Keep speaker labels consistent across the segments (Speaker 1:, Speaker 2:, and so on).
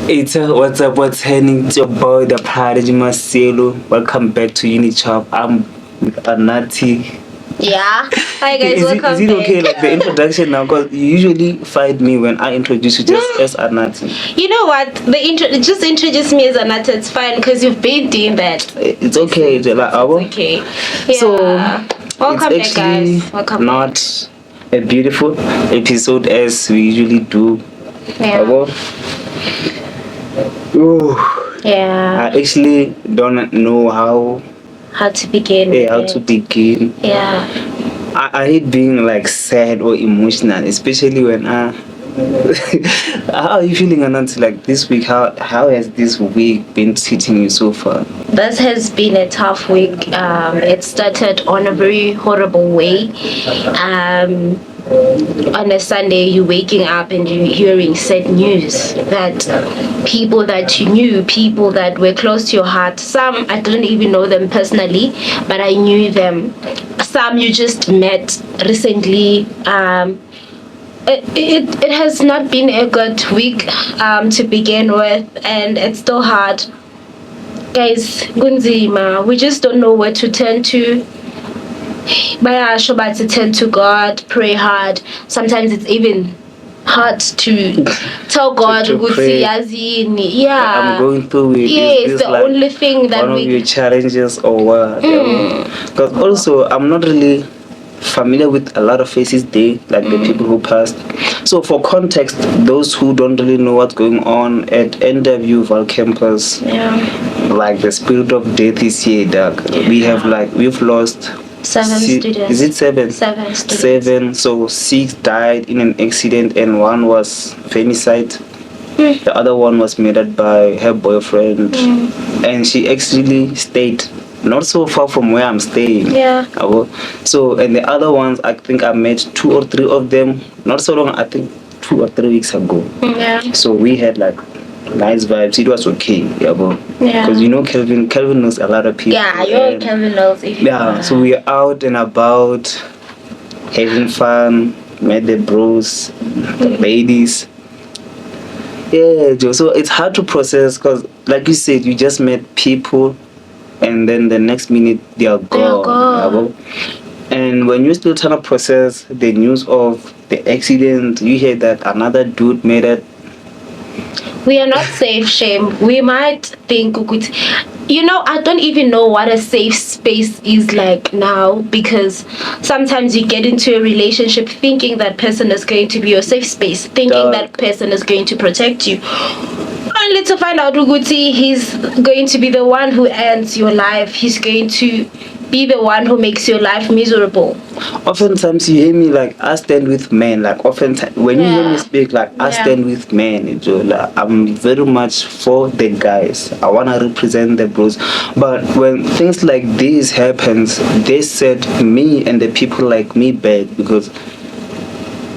Speaker 1: It's what's up, what's happening? It's your boy, the Prodigy Marcelo. Welcome back to Unichop. I'm with Anati.
Speaker 2: Yeah. Hi guys, welcome
Speaker 1: is it
Speaker 2: back.
Speaker 1: okay, like the introduction now? Because you usually find me when I introduce you just as Anati.
Speaker 2: You know what? Just introduce me as Anata. It's fine because you've been doing that.
Speaker 1: It's okay. It's
Speaker 2: okay. Yeah.
Speaker 1: So,
Speaker 2: welcome
Speaker 1: it's
Speaker 2: back, guys. Welcome
Speaker 1: not
Speaker 2: back.
Speaker 1: a beautiful episode as we usually do.
Speaker 2: Yeah.
Speaker 1: Ooh.
Speaker 2: Yeah.
Speaker 1: I actually don't know how
Speaker 2: to begin.
Speaker 1: to begin.
Speaker 2: Yeah.
Speaker 1: I hate being like sad or emotional, especially when how are you feeling, Anansi? Like this week, how has this week been treating you so far?
Speaker 2: This has been a tough week. It started on a very horrible way. On a Sunday, you're waking up and you're hearing sad news that people that you knew, people that were close to your heart, some I didn't even know them personally, but I knew them. Some you just met recently. It has not been a good week to begin with, and it's still hard. Guys, kunzima, we just don't know where to turn to. Bayasho but to turn to God, pray hard. Sometimes it's even hard to tell God
Speaker 1: to pray. I'm going through it.
Speaker 2: Yeah, it's the like only thing that
Speaker 1: one of your challenges or what. Because also I'm not really familiar with a lot of faces there, like the people who passed. So for context, those who don't really know what's going on at NW Val campus, like the spirit of death is here, dog. We've lost
Speaker 2: 7 students.
Speaker 1: Is it 7?
Speaker 2: 7 students.
Speaker 1: 7. So 6 died in an accident and 1 was femicide. The other one was murdered by her boyfriend. And she actually stayed not so far from where I'm staying.
Speaker 2: Yeah.
Speaker 1: So, and the other ones, I think I met 2 or 3 of them not so long, I think 2 or 3 weeks ago.
Speaker 2: Yeah.
Speaker 1: So we had like nice vibes. It was okay, because you know Kelvin knows a lot of people.
Speaker 2: Yeah, Kelvin knows.
Speaker 1: So we are out and about having fun, met the bros, the ladies. Yeah, Joe. So it's hard to process because, like you said, you just met people and then the next minute they are gone. And when you're still trying to process the news of the accident, you hear that another dude made it.
Speaker 2: We are not safe, shame. We might think, I don't even know what a safe space is like now, because sometimes you get into a relationship thinking that person is going to be your safe space, thinking that person is going to protect you. Only to find out Uguti, he's going to be the one who ends your life. He's going to be the one who makes your life miserable.
Speaker 1: Oftentimes you hear me like, I stand with men. Like oftentimes when you hear me speak, like I stand with men. Like, I'm very much for the guys. I want to represent the bros. But when things like this happens, they set me and the people like me back, because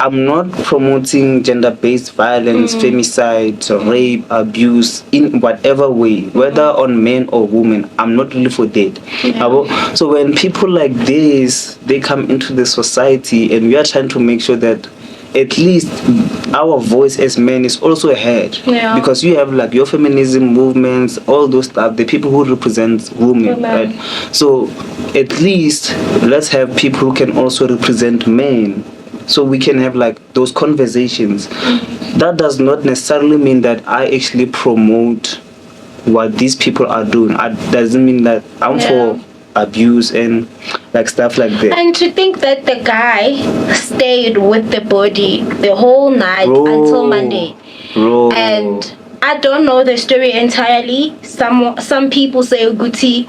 Speaker 1: I'm not promoting gender-based violence, femicide, rape, abuse in whatever way, whether on men or women. I'm not really for that. So when people like this, they come into the society, and we are trying to make sure that at least our voice as men is also heard, because you have like your feminism movements, all those stuff, the people who represent women, right? So at least let's have people who can also represent men, so we can have like those conversations. That does not necessarily mean that I actually promote what these people are doing. It doesn't mean that I'm for abuse and like stuff like that.
Speaker 2: And to think that the guy stayed with the body the whole night until Monday. And I don't know the story entirely. Some people say Uguti,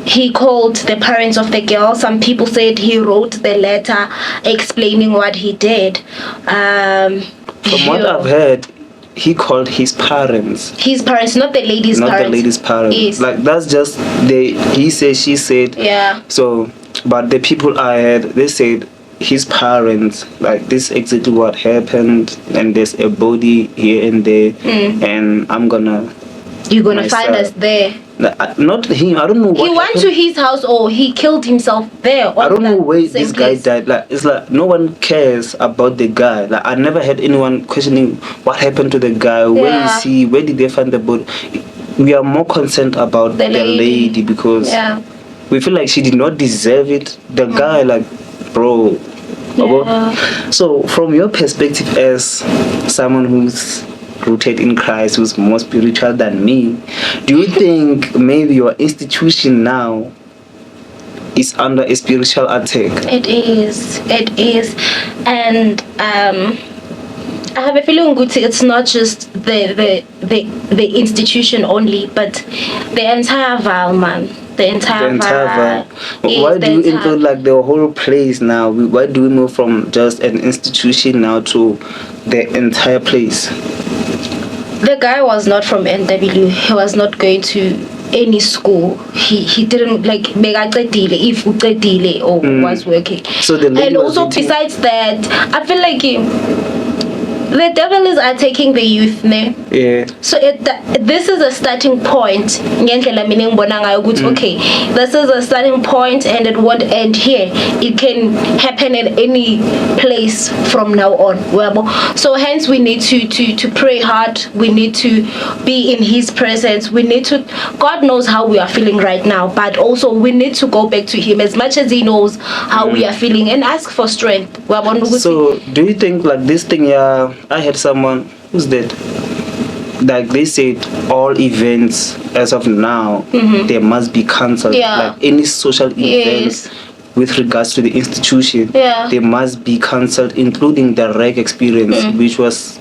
Speaker 2: he called the parents of the girl. Some people said he wrote the letter explaining what he did. From
Speaker 1: what I've heard, he called his parents.
Speaker 2: His parents, not the lady's parents.
Speaker 1: Not the lady's parents.
Speaker 2: Yes.
Speaker 1: Like that's just he said, she said.
Speaker 2: Yeah.
Speaker 1: So, but the people I heard, they said his parents, like this is exactly what happened, and there's a body here and there, and you're gonna
Speaker 2: find us there.
Speaker 1: Not him. I don't know what
Speaker 2: He went to his house or he killed himself there.
Speaker 1: I don't know where
Speaker 2: same
Speaker 1: this guy
Speaker 2: place.
Speaker 1: died. Like, it's like no one cares about the guy. Like, I never had anyone questioning what happened to the guy. Where
Speaker 2: Yeah.
Speaker 1: is he? Where did they find the body? We are more concerned about
Speaker 2: The
Speaker 1: the lady because
Speaker 2: Yeah.
Speaker 1: we feel like she did not deserve it. The guy, like, bro.
Speaker 2: Yeah.
Speaker 1: So, from your perspective as someone who's rooted in Christ, who's more spiritual than me, do you think maybe your institution now is under a spiritual attack?
Speaker 2: It is. It is. And I have a feeling good. It's not just the institution only, but the entire Val, man. The entire Val.
Speaker 1: Why do you include like the whole place now? Why do we move from just an institution now to the entire place?
Speaker 2: The guy was not from NW. He was not going to any school. He didn't like if or was working.
Speaker 1: So the lady
Speaker 2: and
Speaker 1: was
Speaker 2: also
Speaker 1: eating-
Speaker 2: besides that, I feel like the devil is attacking the youth, ne?
Speaker 1: Yeah.
Speaker 2: So this is a starting point. Ngendlela mina engibona ngayo ukuthi, okay, this is a starting point and it won't end here. It can happen at any place from now on. So hence we need to pray hard. We need to be in his presence. We need to, God knows how we are feeling right now, but also we need to go back to him as much as he knows how we are feeling and ask for strength.
Speaker 1: So do you think like this thing, yeah, I had someone who's dead. Like they said, all events as of now, they must be cancelled.
Speaker 2: Yeah.
Speaker 1: Like any social events with regards to the institution, they must be cancelled, including the reg experience, which was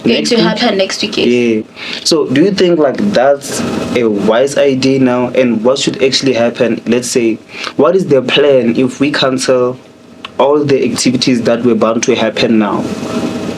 Speaker 2: going to happen next week.
Speaker 1: Yeah. So do you think like that's a wise idea now? And what should actually happen? Let's say, what is the plan if we cancel all the activities that were bound to happen now?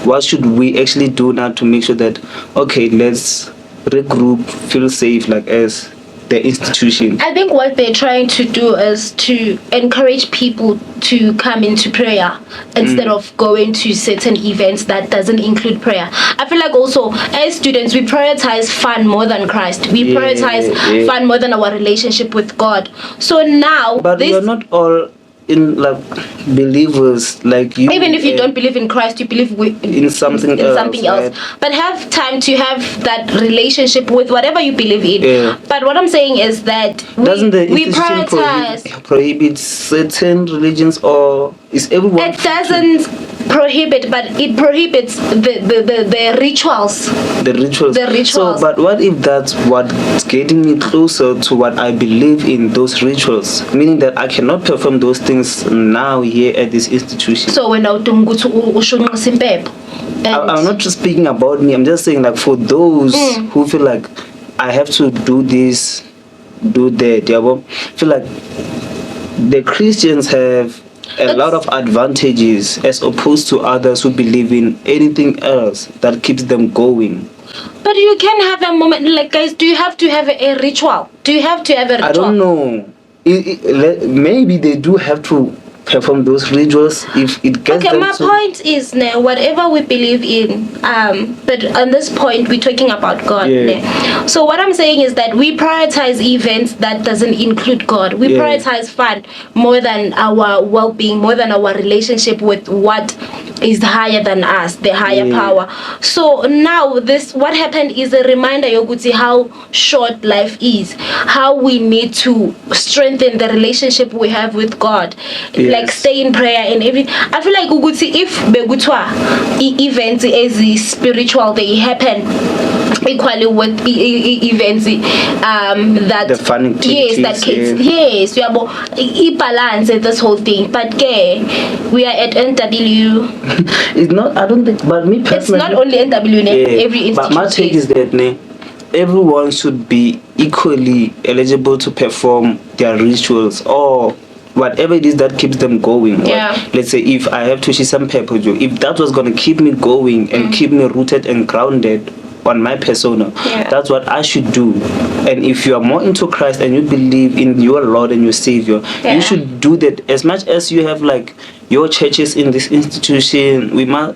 Speaker 1: What should we actually do now to make sure that, okay, let's regroup, feel safe, like as the institution?
Speaker 2: I think what they're trying to do is to encourage people to come into prayer instead of going to certain events that doesn't include prayer. I feel like also as students we prioritize fun more than Christ. We prioritize fun more than our relationship with God. So now,
Speaker 1: but we are not all in like believers like you.
Speaker 2: Even if you don't believe in Christ, you believe
Speaker 1: in something else. Right?
Speaker 2: But have time to have that relationship with whatever you believe in.
Speaker 1: Yeah.
Speaker 2: But what I'm saying is that
Speaker 1: doesn't the
Speaker 2: we
Speaker 1: institution
Speaker 2: prioritize
Speaker 1: prohibit certain religions, or is everyone?
Speaker 2: It doesn't prohibit, but it prohibits the rituals.
Speaker 1: The rituals.
Speaker 2: The rituals.
Speaker 1: So, but what if that's what's getting me closer to what I believe in, those rituals? Meaning that I cannot perform those things now here at this institution.
Speaker 2: So when I'm
Speaker 1: not just speaking about me. I'm just saying like for those who feel like I have to do this, do that. Yeah, feel like the Christians have a lot of advantages as opposed to others who believe in anything else that keeps them going.
Speaker 2: But you can have a moment, like guys, do you have to have a ritual? Do you have to have a ritual?
Speaker 1: I don't know. Maybe they do have to perform those rituals if it gets
Speaker 2: okay,
Speaker 1: them
Speaker 2: my point is now whatever we believe in, but on this point we're talking about God. So what I'm saying is that we prioritize events that doesn't include God. We prioritize fun more than our well-being, more than our relationship with what is higher than us, the higher power. So now this, what happened is a reminder, Yoguti, how short life is, how we need to strengthen the relationship we have with God. Like stay in prayer and everything. I feel like Uguti, if begutwa events as spiritual, they happen equally with events that
Speaker 1: the fun activities,
Speaker 2: that kids we are balance this whole thing. But we are at NW.
Speaker 1: It's not, I don't think, but me personally,
Speaker 2: it's not only NW, every institution.
Speaker 1: But my take is that everyone should be equally eligible to perform their rituals or whatever it is that keeps them going. Let's say if I have to see some purpose, if that was going to keep me going and keep me rooted and grounded on my persona, that's what I should do. And if you are more into Christ and you believe in your Lord and your Savior, you should do that. As much as you have like your churches in this institution,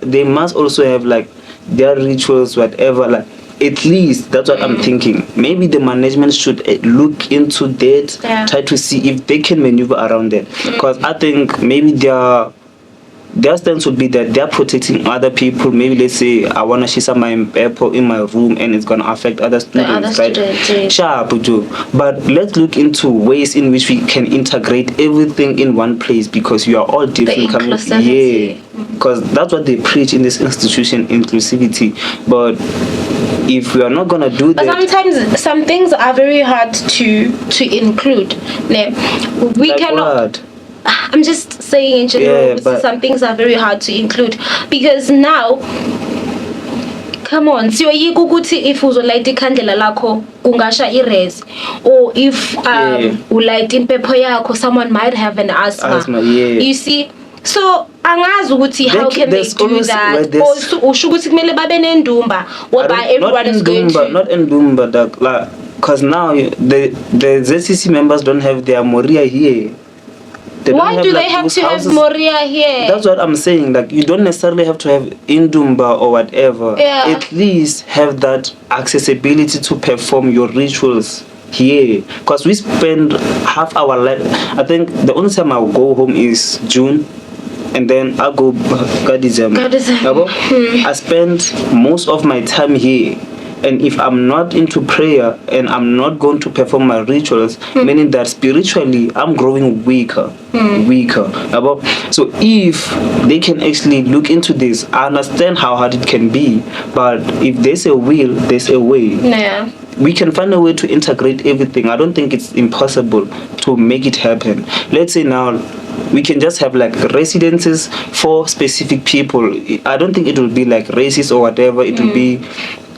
Speaker 1: they must also have like their rituals, whatever. Like At least that's what I'm thinking. Maybe the management should look into that, try to see if they can maneuver around it. Because I think maybe their stance would be that they're protecting other people. Maybe let's say I want to share my apple in my room and it's going to affect other students, right? Sharp, but let's look into ways in which we can integrate everything in one place, because you are all different. Because that's what they preach in this institution, inclusivity. But if we are not gonna do that,
Speaker 2: but sometimes some things are very hard to include. We
Speaker 1: like
Speaker 2: cannot.
Speaker 1: What?
Speaker 2: I'm just saying in general, some things are very hard to include, because now, come on, siyoyika ukuthi if uzolight ikhandlela lakho kungasha ires, or if ulight impepho yakho someone might have an asthma. You see, so angazi ukuthi how can they do that, or usho ukuthi kumele babe nendumba whereby everyone is going to
Speaker 1: not endumba, like, because now the ZCC members don't have their Moria here.
Speaker 2: Why do they have to have Moria here?
Speaker 1: That's what I'm saying. Like, you don't necessarily have to have Indumba or whatever. At least have that accessibility to perform your rituals here. Because we spend half our life. I think the only time I'll go home is June. And then I'll go Gadizem. I spend most of my time here. And if I'm not into prayer and I'm not going to perform my rituals, meaning that spiritually I'm growing weaker. So if they can actually look into this, I understand how hard it can be, but if there's a will, there's a way. We can find a way to integrate everything. I don't think it's impossible to make it happen. Let's say now we can just have like residences for specific people. I don't think it will be like races or whatever. It will be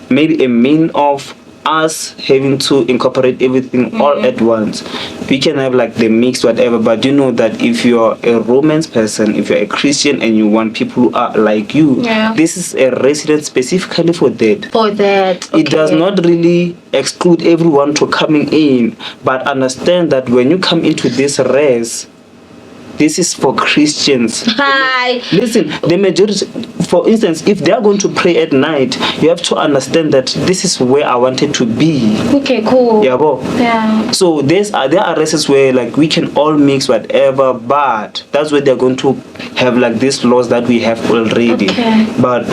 Speaker 1: maybe a mean of us having to incorporate everything all at once. We can have like the mix, whatever, but you know that if you're a Romance person, if you're a Christian and you want people who are like you, this is a residence specifically for that. It does not really exclude everyone to coming in, but understand that when you come into this res, this is for Christians. Listen, the majority, for instance, if they are going to pray at night, you have to understand that this is where I wanted to be.
Speaker 2: Okay, cool.
Speaker 1: So there are races where like we can all mix whatever, but that's where they're going to have like these laws that we have already. But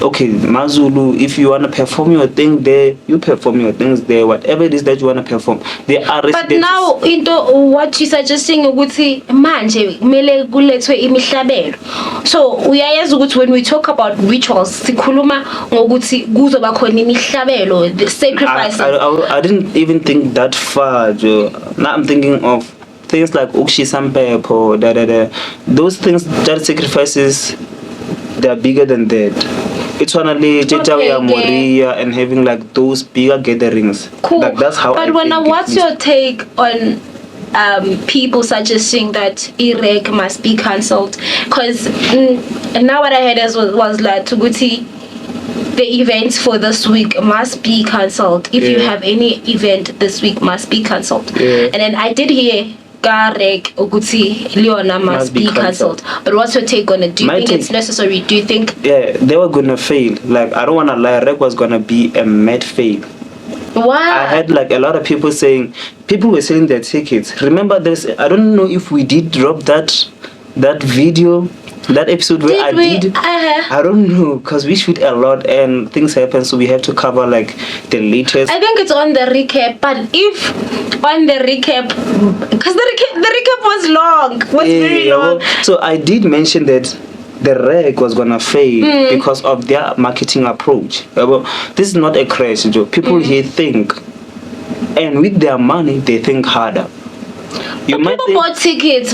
Speaker 1: Mazulu, if you want to perform your thing there, you perform your things there. Whatever it is that you want to perform, there are
Speaker 2: but now into what you're suggesting ukuthi manje kumele kulethwe imihlabelo. So uyayazi ukuthi when we talk about rituals sikhuluma ngokuthi kuzoba khona imihlabelo, the sacrifices.
Speaker 1: I didn't even think that far, Joe. Now I'm thinking of things like Ukshi those things, that sacrifices, they're bigger than that. It's only Moria and having like those bigger gatherings.
Speaker 2: Cool.
Speaker 1: Like that's how.
Speaker 2: But what's your take on people suggesting that IREC must be cancelled? Because now what I heard was like Tuguti, the events for this week must be cancelled. If you have any event this week, must be cancelled. And then I did hear Garek Oguti Leona must be cancelled. But what's your take on it? Do you think it's necessary? Do you think
Speaker 1: they were gonna fail? Like, I don't wanna lie, REC was gonna be a mad fail.
Speaker 2: Why?
Speaker 1: I had like a lot of people saying, people were selling their tickets. Remember this, I don't know if we did drop that video, that episode where did. I don't know, because we shoot a lot and things happen, so we have to cover like the latest.
Speaker 2: I think it's on the recap, but if on the recap, because the recap was long, very long.
Speaker 1: So I did mention that the REC was gonna fail because of their marketing approach. This is not a crash, Joe. People here think, and with their money they think harder.
Speaker 2: People bought tickets,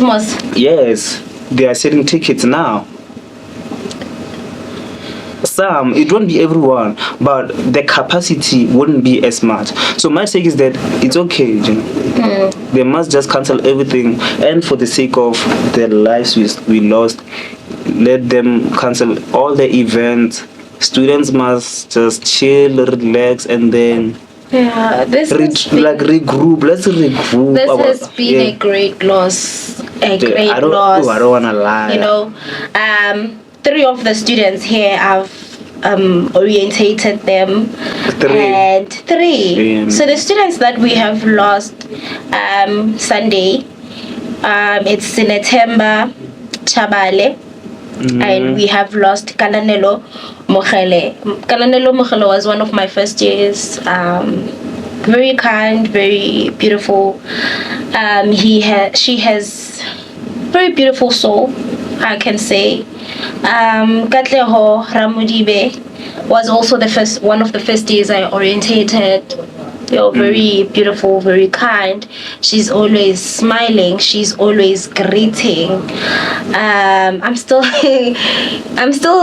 Speaker 1: Yes, they are selling tickets now. Some, it won't be everyone, but the capacity wouldn't be as much. So my take is that it's okay, they must just cancel everything, and for the sake of the lives we lost, let them cancel all the events. Students must just chill, relax, and then regroup. Let's regroup.
Speaker 2: This has been a great loss. I don't
Speaker 1: wanna lie.
Speaker 2: 3 of the students here have orientated them. And 3. So the students that we have lost Sunday, it's Sinetemba Chabale. And we have lost Kalanelo Mokhele. Kalanelo Mokhele was one of my first years. Very kind, very beautiful. She has very beautiful soul, I can say. Katleho Ramudibe was also one of the first years I orientated. Very beautiful, very kind. She's always smiling. She's always greeting. I'm still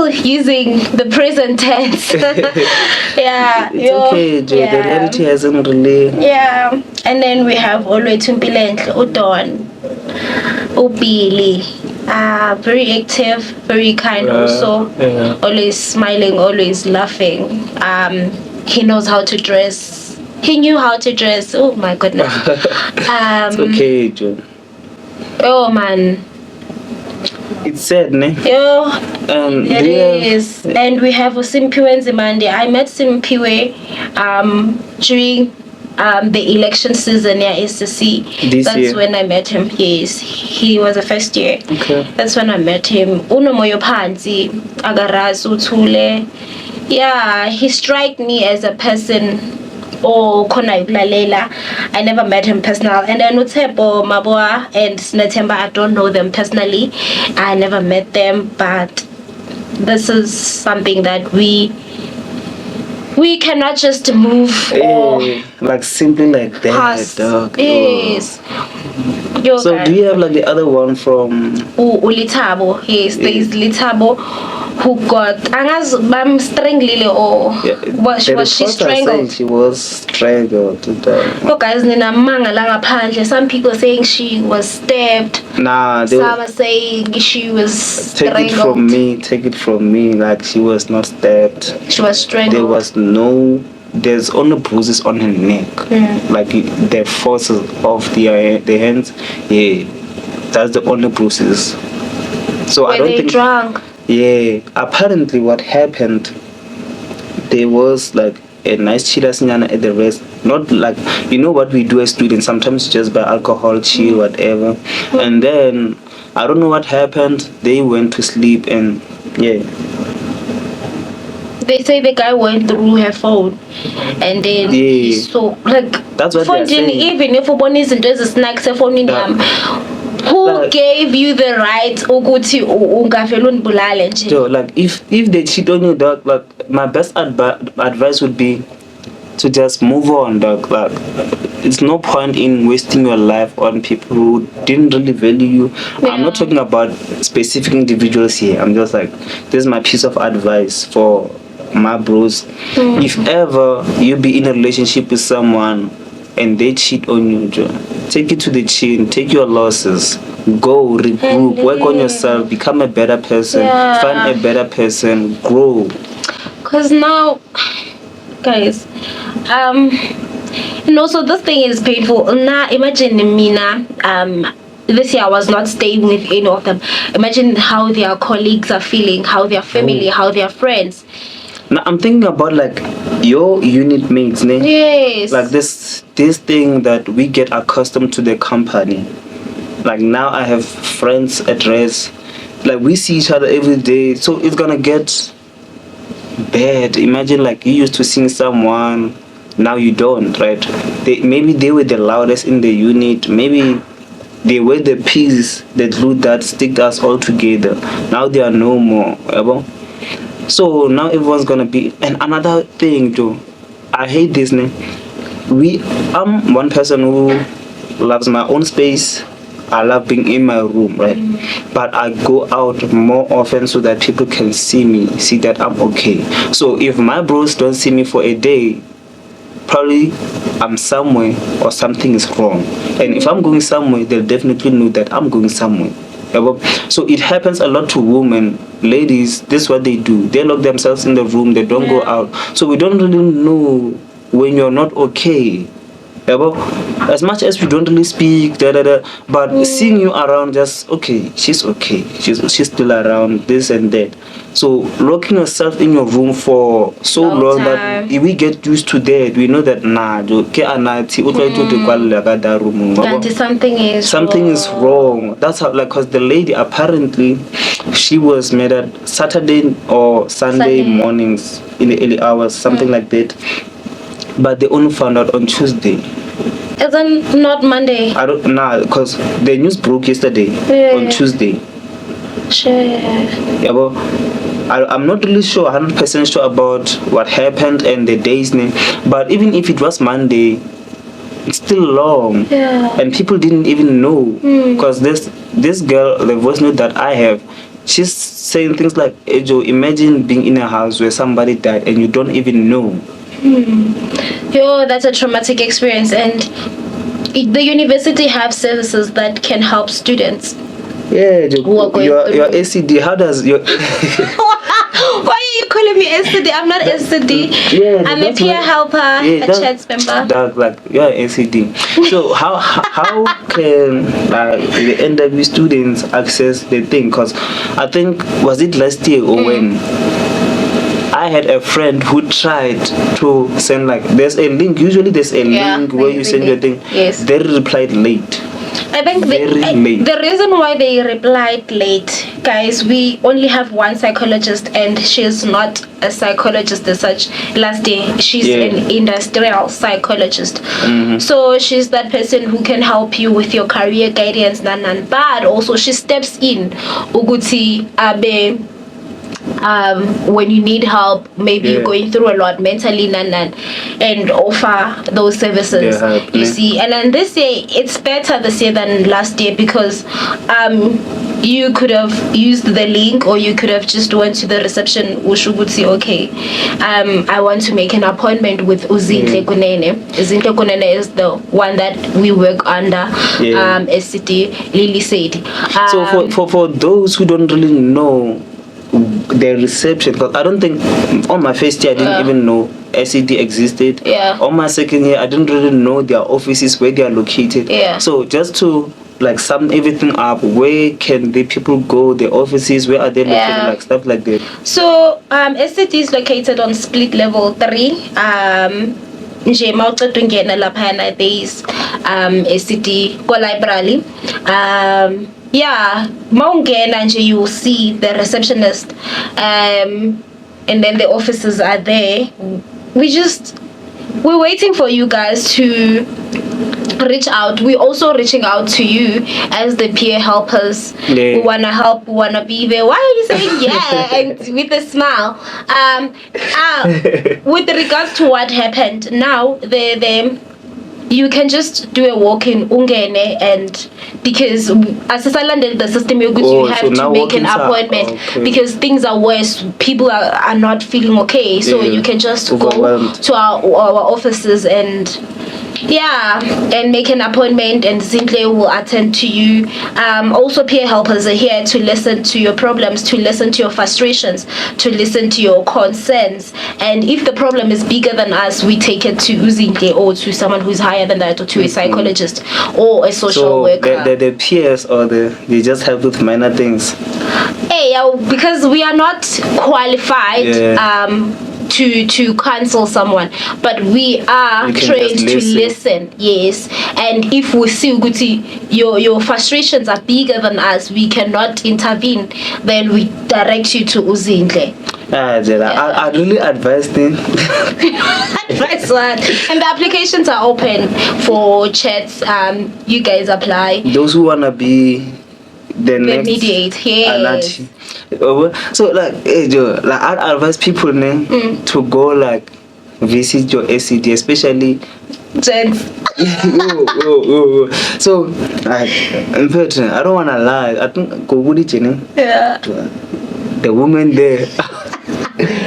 Speaker 2: using the present tense. Yeah,
Speaker 1: it's okay. The reality hasn't really.
Speaker 2: Yeah, and then we have Olwetumpile Udon, Ubili. Very active, very kind. Also, always smiling, always laughing. He knows how to dress. He knew how to dress. Oh my goodness.
Speaker 1: It's okay, Joe.
Speaker 2: Oh man.
Speaker 1: It's sad, ne?
Speaker 2: It is. And we have Simpiwe Nzimande. I met Simpiwe during the election season at SSC. That's when I met him. Yes, he was a first year.
Speaker 1: Okay.
Speaker 2: That's when I met him. Unomoyo Phansi, Agarazu Thule. Yeah, he struck me as a person. I never met him personal. And then Utepo, Maboa, and Sinetemba, I don't know them personally. I never met them, but this is something that we cannot just move
Speaker 1: like simply like that,
Speaker 2: past.
Speaker 1: dog.
Speaker 2: Yes.
Speaker 1: So do you have like the other one from
Speaker 2: Litabo? Yes, there is Litabo who got bam strangled or was she strangled?
Speaker 1: She was strangled.
Speaker 2: Look, guys, some people saying she was stabbed.
Speaker 1: Nah,
Speaker 2: some are saying she was strangled.
Speaker 1: Take it from me, like she was not stabbed.
Speaker 2: She was strangled.
Speaker 1: There's only bruises on her neck, like the forces of the hands. Yeah, that's the only bruises. So I don't think.
Speaker 2: Drunk?
Speaker 1: Yeah, apparently what happened, there was like a nice chila sinyana at the rest. Not like, you know what we do as students, sometimes just buy alcohol, chill, whatever. And then, I don't know what happened, they went to sleep and yeah.
Speaker 2: They say the guy went through her phone and then he saw, like,
Speaker 1: that's what they're saying.
Speaker 2: Even if one isn't just a snack, phone in who gave you the right
Speaker 1: like if they cheat on you, dog, like my best advice would be to just move on, dog. Like it's no point in wasting your life on people who didn't really value you. I'm not talking about specific individuals here. I'm just like, this is my piece of advice for my bros. If ever you be in a relationship with someone and they cheat on you, Joe, take it to the chin, take your losses, go, regroup, work on yourself, become a better person, find a better person, grow.
Speaker 2: Because now, guys, so this thing is painful. Now, imagine Mina, this year I was not staying with any of them. Imagine how their colleagues are feeling, how their family, how their friends.
Speaker 1: Now I'm thinking about like your unit mates, ne?
Speaker 2: Yes.
Speaker 1: Like this thing that we get accustomed to the company. Like now I have friends at rest. Like we see each other every day, so it's gonna get bad. Imagine like you used to sing someone, now you don't, right? Maybe they were the loudest in the unit. Maybe they were the peace, the glue that sticked us all together. Now they are no more. So now everyone's gonna be. And another thing too, I hate this name. I'm one person who loves my own space. I love being in my room, right? But I go out more often so that people can see me, see that I'm okay. So if my bros don't see me for a day, probably I'm somewhere or something is wrong. And if I'm going somewhere, they'll definitely know that I'm going somewhere. So it happens a lot to women. Ladies, this is what they do. They lock themselves in the room, they don't go out. So we don't really know when you're not okay. Yeah, but as much as we don't really speak, but seeing you around, just okay, she's she's still around, this and that. So locking yourself in your room for so long that we get used to that, we know that something is wrong. That's how, like, cause the lady apparently she was made at Saturday or Sunday mornings in the early hours, something like that. But they only found out on Tuesday.
Speaker 2: Isn't not Monday?
Speaker 1: I don't know, because the news broke yesterday on Tuesday.
Speaker 2: Sure.
Speaker 1: Yeah, but I'm not really sure, 100% sure about what happened and the day's name. But even if it was Monday, it's still long.
Speaker 2: Yeah.
Speaker 1: And people didn't even know. Because this girl, the voice note that I have, she's saying things like, hey Joe, imagine being in a house where somebody died and you don't even know.
Speaker 2: Yo, that's a traumatic experience, and the university have services that can help students.
Speaker 1: Yeah, your ACD, how does your
Speaker 2: why are you calling me SCD? I'm not SCD.
Speaker 1: Yeah,
Speaker 2: I'm a peer helper, a chat member.
Speaker 1: That's like you're ACD. So how can the NW students access the thing? Because I think, was it last year or when I had a friend who tried to send, like, there's a link, usually there's a link where you send your thing.
Speaker 2: Yes.
Speaker 1: They replied late.
Speaker 2: I think the reason why they replied late, guys, we only have one psychologist and she's not a psychologist as such. Last day, she's an industrial psychologist. So she's that person who can help you with your career guidance, but also she steps in uguti abe when you need help, maybe you're going through a lot mentally, and offer those services. You see, and then this year it's better this year than last year because you could have used the link, or you could have just went to the reception. Ushuguti, okay, I want to make an appointment with Uzinhle Kunene. Uzinhle Kunene is the one that we work under. SCT Lily said.
Speaker 1: So for those who don't really know the reception, because I don't think on my first year I didn't even know SED existed. On my second year I didn't really know their offices, where they are located. So just to like sum everything up, where can the people go, the offices, where are they located, like stuff like that.
Speaker 2: So SED is located on Split Level 3. Nje mawuqeda ungena laphana there is SCT ko library. Maungena nje you will see the receptionist, and then the officers are there. We're waiting for you guys to reach out. We're also reaching out to you as the peer helpers. We wanna help, we wanna be there. Why are you saying yeah and with a smile? With regards to what happened now, you can just do a walk-in ungene, and because as a landed the system you have to make an appointment because things are worse, people are not feeling okay, so you can just go to our offices and make an appointment, and Zinhle will attend to you. Also peer helpers are here to listen to your problems, to listen to your frustrations, to listen to your concerns, and if the problem is bigger than us, we take it to Zinhle or to someone who's higher than that, or to a psychologist or a social worker.
Speaker 1: The peers, or they just help with minor things.
Speaker 2: Because we are not qualified to counsel someone, but we are trained to listen. Yes, and if we see your frustrations are bigger than us, we cannot intervene, then we direct you to Uzinhle.
Speaker 1: I'd really advise them.
Speaker 2: Advise what? And the applications are open for chats. You guys apply.
Speaker 1: Those who wanna be the next
Speaker 2: mediate, yes.
Speaker 1: So like, hey Joe, like I'd advise people to go like visit your SCD, especially
Speaker 2: gents.
Speaker 1: So like, in fact, I don't wanna lie. I think the women there,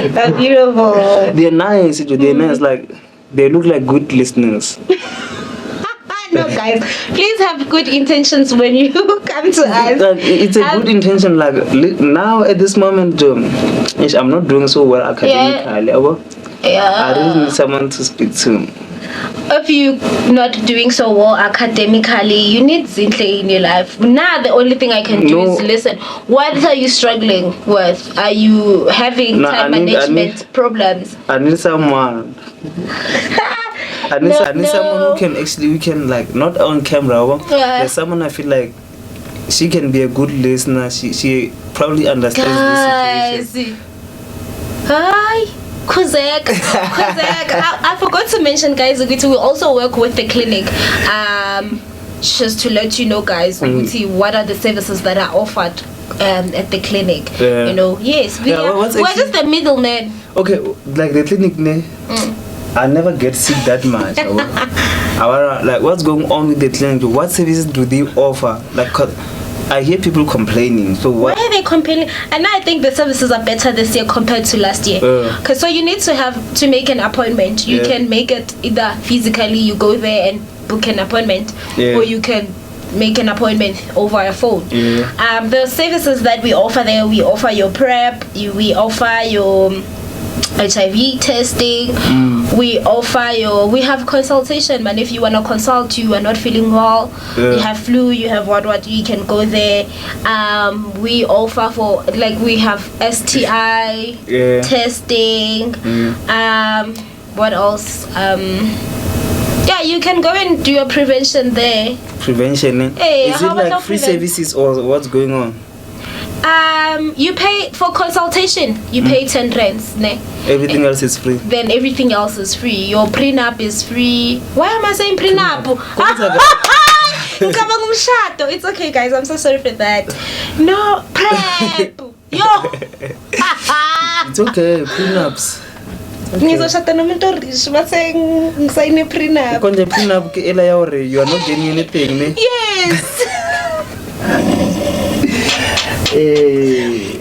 Speaker 2: that's beautiful.
Speaker 1: They're nice. They're nice. Like they look like good listeners.
Speaker 2: No, guys, please have good intentions when you come to us.
Speaker 1: It's a good intention. Like now at this moment, I'm not doing so well academically. I really need someone to speak to.
Speaker 2: if you not doing so well academically, you need zinhle in your life. Now the only thing I can do is listen. What are you struggling with? Are you having time management problems?
Speaker 1: I need someone. I need someone who can like, not on camera. There's someone I feel like she can be a good listener. She probably understands this situation.
Speaker 2: Hi. Kuzek. I forgot to mention, guys, we also work with the clinic. Just to let you know, guys, what are the services that are offered at the clinic. You know, yes, we're just the middleman.
Speaker 1: Okay, like the clinic, I never get sick that much. Like, what's going on with the clinic? What services do they offer? Like, I hear people complaining. So why
Speaker 2: are they complaining? And I think the services are better this year compared to last year. Cause so you need to make an appointment. You can make it either physically, you go there and book an appointment, or you can make an appointment over a phone. The services that we offer there, we offer your PrEP, we offer your HIV testing, we have consultation, man. If you want to consult, you are not feeling well, you have flu, you have what, you can go there. We offer for, like, we have STI testing. What else? You can go and do your prevention there.
Speaker 1: Prevention?
Speaker 2: Hey,
Speaker 1: is it like free services or what's going on?
Speaker 2: You pay for consultation. You pay 10 rands.
Speaker 1: Everything else is free.
Speaker 2: Then everything else is free. Your prenup is free. Why am I saying prenup? It's okay, guys. I'm so sorry for that. No, PrEP. Yo.
Speaker 1: It's okay. Prenups.
Speaker 2: Ngizoshada nomuntu orish base ngisayine prenup.
Speaker 1: Konje prenup ke ela ya hore you are not getting anything, ne?
Speaker 2: Yes.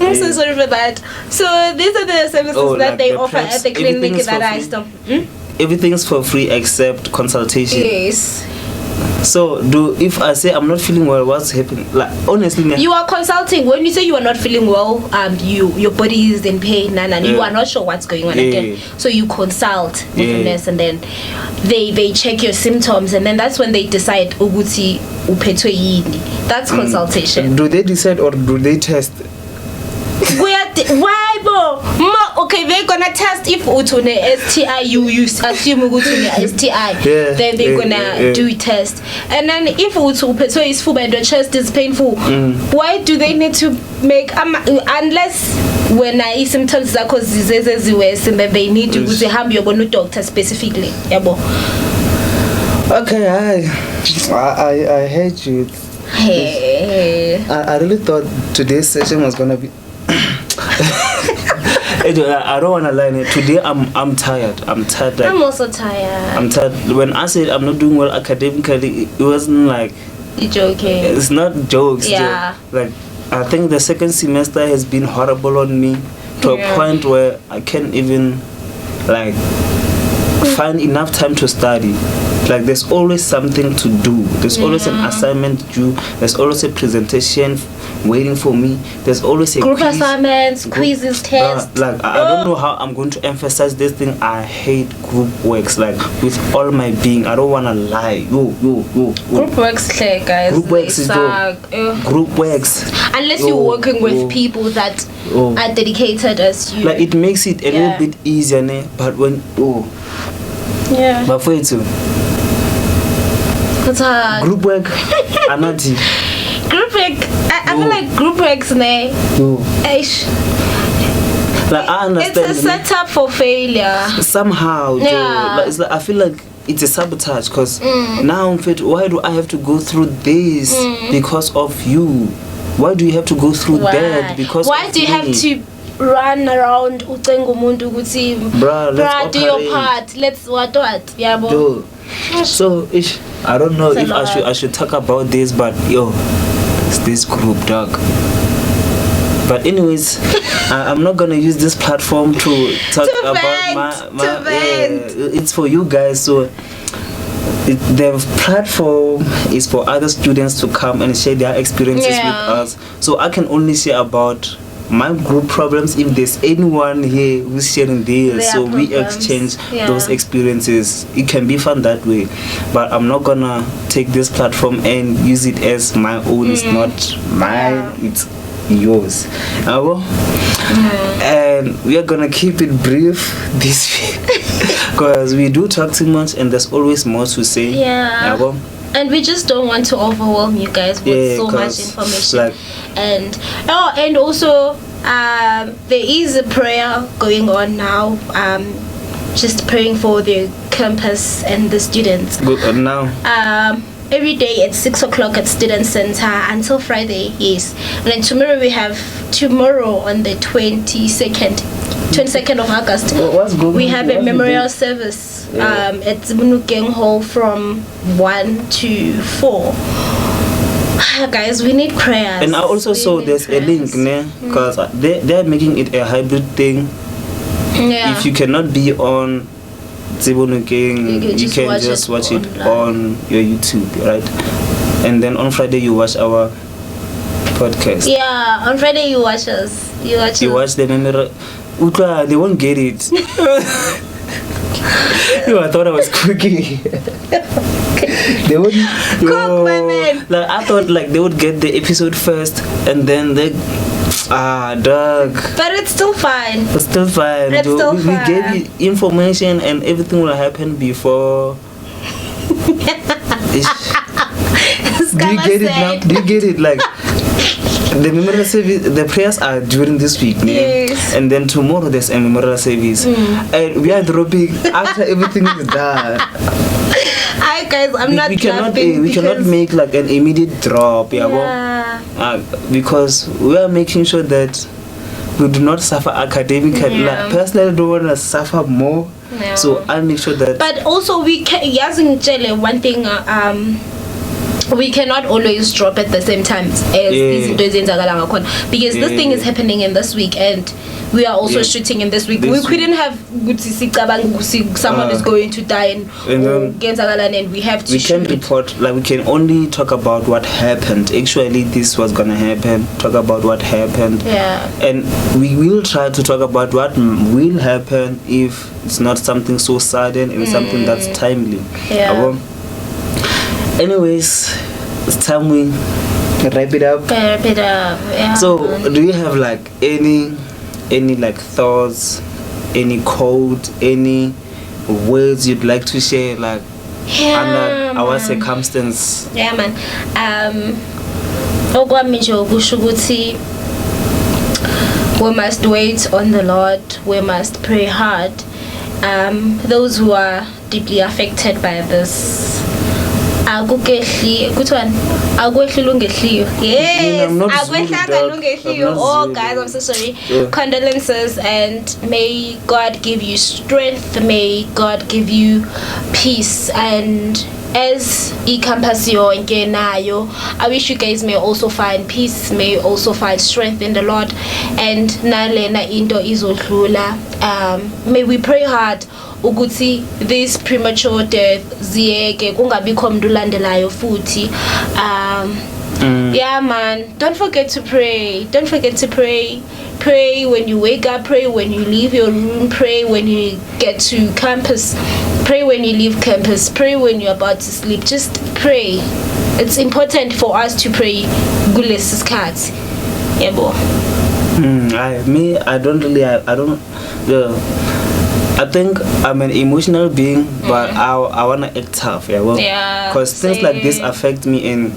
Speaker 2: I'm so sorry for that. So these are the services that they offer at the clinic that I stop.
Speaker 1: Everything's for free except consultation.
Speaker 2: Yes.
Speaker 1: So if I say I'm not feeling well, what's happening? Like, honestly,
Speaker 2: you are consulting. When you say you are not feeling well, your body is in pain and you are not sure what's going on again. So you consult with the nurse, and then they check your symptoms, and then that's when they decide uguti uphetwe yini. That's consultation.
Speaker 1: Do they decide or do they test?
Speaker 2: Why, bro? Okay, they're gonna test if utune STI. You assume utune STI. Then they're gonna do a test. And then if utu is full and the chest is painful, why do they need to make unless when I symptoms that cause diseases worse, and then they need to go to your doctor specifically?
Speaker 1: Okay, I hate you.
Speaker 2: Hey.
Speaker 1: I really thought today's session was gonna be. I don't wanna lie. Today I'm tired. I'm tired. Like,
Speaker 2: I'm also tired.
Speaker 1: I'm tired. When I said I'm not doing well academically, it wasn't like
Speaker 2: you're joking.
Speaker 1: It's not jokes.
Speaker 2: Yeah.
Speaker 1: Like, I think the second semester has been horrible on me to a point where I can't even like find enough time to study. Like, there's always something to do. There's always an assignment due. There's always a presentation waiting for me. There's always a
Speaker 2: group assignments, quizzes, tests.
Speaker 1: Like, I don't know how I'm going to emphasize this thing. I hate group works, like, with all my being. I don't want to lie.
Speaker 2: Group works, guys.
Speaker 1: Group works is group works.
Speaker 2: Unless you're working with people that are dedicated as you.
Speaker 1: Like, it makes it a little bit easier, ne? But when but for it too. Group work, anati.
Speaker 2: Group work, I feel like group works, ne?
Speaker 1: Like, I understand.
Speaker 2: It's a setup for failure.
Speaker 1: Somehow, like, it's like, I feel like it's a sabotage, because now, why do I have to go through this because of you? Why do you have to go through that because
Speaker 2: why
Speaker 1: of
Speaker 2: do you
Speaker 1: me?
Speaker 2: have to run around ucenga umuntu ukuthi bruh, do your part, let's what yabo.
Speaker 1: So I don't know if I should talk about this, but it's this group, dog. But anyways, I'm not gonna use this platform to talk about my it's for you guys. So the platform is for other students to come and share their experiences with us. So I can only say about my group problems, if there's anyone here who's sharing theirs,
Speaker 2: Their
Speaker 1: so we
Speaker 2: problems.
Speaker 1: exchange
Speaker 2: Yeah.
Speaker 1: those experiences. It can be fun that way, but I'm not gonna take this platform and use it as my own. It's not mine, it's yours. And we are gonna keep it brief this week because we do talk too much and there's always more to say.
Speaker 2: Yeah. And we just don't want to overwhelm you guys with so much
Speaker 1: 'cause,
Speaker 2: information.
Speaker 1: like,
Speaker 2: And also there is a prayer going on now. Just praying for the campus and the students.
Speaker 1: good now.
Speaker 2: Every day at 6 o'clock at Student Center until Friday, yes. And then tomorrow on the 22nd of August,
Speaker 1: What's going
Speaker 2: we have a
Speaker 1: what's
Speaker 2: memorial
Speaker 1: the
Speaker 2: service
Speaker 1: Yeah.
Speaker 2: at Munukeng Hall from 1 to 4. Guys, we need prayers.
Speaker 1: And I also
Speaker 2: We
Speaker 1: saw
Speaker 2: need
Speaker 1: there's a link,
Speaker 2: prayers.
Speaker 1: because they're making it a hybrid thing.
Speaker 2: Yeah.
Speaker 1: If you cannot be on Zibonukeng, you can just watch it on your YouTube, right? And then on Friday you watch our podcast.
Speaker 2: Yeah, on Friday you watch us. You watch
Speaker 1: You
Speaker 2: us.
Speaker 1: watch the memory. Utla, they won't get it. I thought I was cooking. They would
Speaker 2: Cook, my man.
Speaker 1: Like I thought, like they would get the episode first, and then they dog.
Speaker 2: But it's still fine.
Speaker 1: It's still fine.
Speaker 2: It's
Speaker 1: though.
Speaker 2: still
Speaker 1: we
Speaker 2: fine.
Speaker 1: gave you information, and everything will happen before. Ish. Do you get it now? Do you get it? Like the memorial service, the prayers are during this week,
Speaker 2: Yes.
Speaker 1: and then tomorrow there's a memorial service, and we are dropping after everything is done.
Speaker 2: Hi guys, I'm not
Speaker 1: We cannot
Speaker 2: laughing
Speaker 1: we cannot
Speaker 2: because-
Speaker 1: make like an immediate drop, because we are making sure that we do not suffer academically.
Speaker 2: Yeah.
Speaker 1: Like, personally, I don't want to suffer more,
Speaker 2: Yeah.
Speaker 1: so I'll make sure that.
Speaker 2: But also we can one thing we cannot always drop at the same time as izinto ezenzakala ngakhona, because this thing is happening in this week and we are also shooting in this week.
Speaker 1: This
Speaker 2: We
Speaker 1: week.
Speaker 2: couldn't have someone is going to die and we have to
Speaker 1: we
Speaker 2: shoot
Speaker 1: can
Speaker 2: it.
Speaker 1: report, like we can only talk about what happened. Actually, this was gonna happen. Talk about what happened.
Speaker 2: Yeah.
Speaker 1: And we will try to talk about what will happen if it's not something so sudden and something that's timely.
Speaker 2: Yeah.
Speaker 1: Anyways, it's time we wrap it up.
Speaker 2: Yeah.
Speaker 1: So, do you have like any like thoughts, any code, any words you'd like to share, like under our
Speaker 2: man.
Speaker 1: circumstance?
Speaker 2: Yeah, man. Okwami nje ukusho ukuthi we must wait on the Lord. We must pray hard. Those who are deeply affected by this. Yes,
Speaker 1: I'm not Zulu, dog. I'm not
Speaker 2: oh
Speaker 1: Zulu.
Speaker 2: guys, I'm so sorry.
Speaker 1: Yeah.
Speaker 2: Condolences, and may God give you strength, may God give you peace, and as icampasio ngenayo, I wish you guys may also find peace, may also find strength in the Lord, and nalena into izodlula. May we pray hard ukuthi this premature death ziyeke kungabikho umuntu ulandelayo futhi. Yeah, man, don't forget to pray when you wake up, pray when you leave your room, pray when you get to campus, pray when you leave campus, pray when you're about to sleep. Just pray. It's important for us to pray kulesi sikhathi. Yebo.
Speaker 1: I think I'm an emotional being, but I wanna act tough, because things like this affect me, and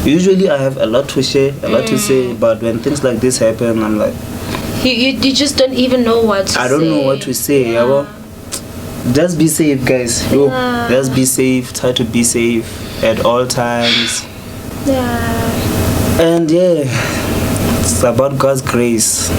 Speaker 1: usually I have a lot to share, a lot to say, but when things like this happen, I'm like,
Speaker 2: you just don't even know what to say.
Speaker 1: I don't know what to say. Just be safe, guys. Just be safe. Try to be safe at all times. And it's about God's grace.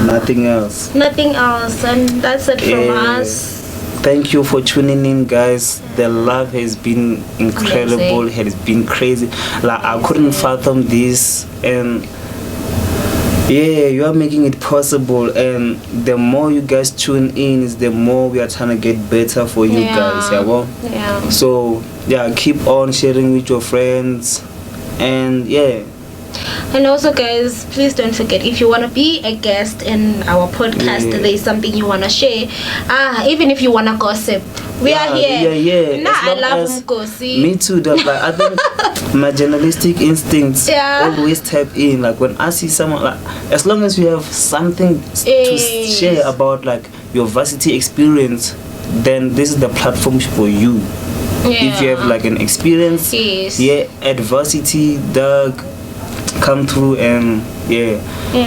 Speaker 1: Nothing else.
Speaker 2: And that's it from us.
Speaker 1: Thank you for tuning in, guys. The love has been incredible.
Speaker 2: Amazing.
Speaker 1: It has been crazy. Like I couldn't fathom this, and you are making it possible. And the more you guys tune in, is the more we are trying to get better for you guys. So keep on sharing with your friends, and
Speaker 2: And also, guys, please don't forget, if you want to be a guest in our podcast, there's something you want to share, even if you want to gossip, we are here.
Speaker 1: Yeah.
Speaker 2: I love Mkosi.
Speaker 1: Me too, dog. Like, I think my journalistic instincts always tap in. Like, when I see someone, like, as long as you have something to share about, like, your varsity experience, then this is the platform for you. If you have like an experience, adversity, dog, come through. And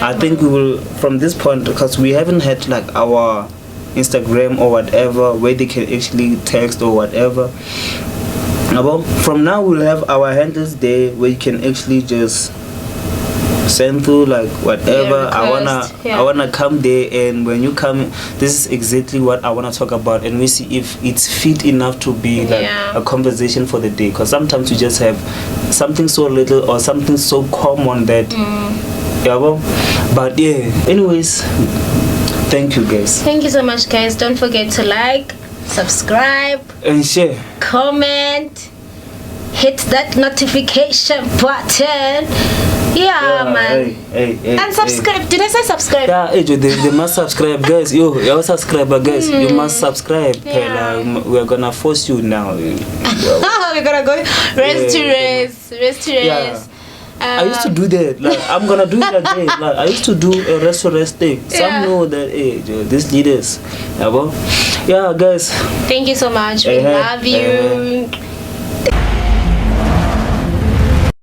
Speaker 1: I think we will, from this point, because we haven't had like our Instagram or whatever where they can actually text or whatever. From now we'll have our handles there where you can actually just send through like whatever. I wanna come there, and when you come, this is exactly what I wanna talk about, and we see if it's fit enough to be like a conversation for the day. Because sometimes you just have something so little or something so common that but anyways, thank you guys.
Speaker 2: Thank you so much, guys. Don't forget to like, subscribe,
Speaker 1: and share,
Speaker 2: comment, hit that notification button. Man. And subscribe. Did I say subscribe?
Speaker 1: They must subscribe, guys. You're subscriber, guys. You must subscribe. We're gonna force you now.
Speaker 2: We're gonna go race to race.
Speaker 1: I used to do that. Like, I'm gonna do it again. Like, I used to do a race to race thing. Some know that these leaders. Guys.
Speaker 2: Thank you so much. We love you.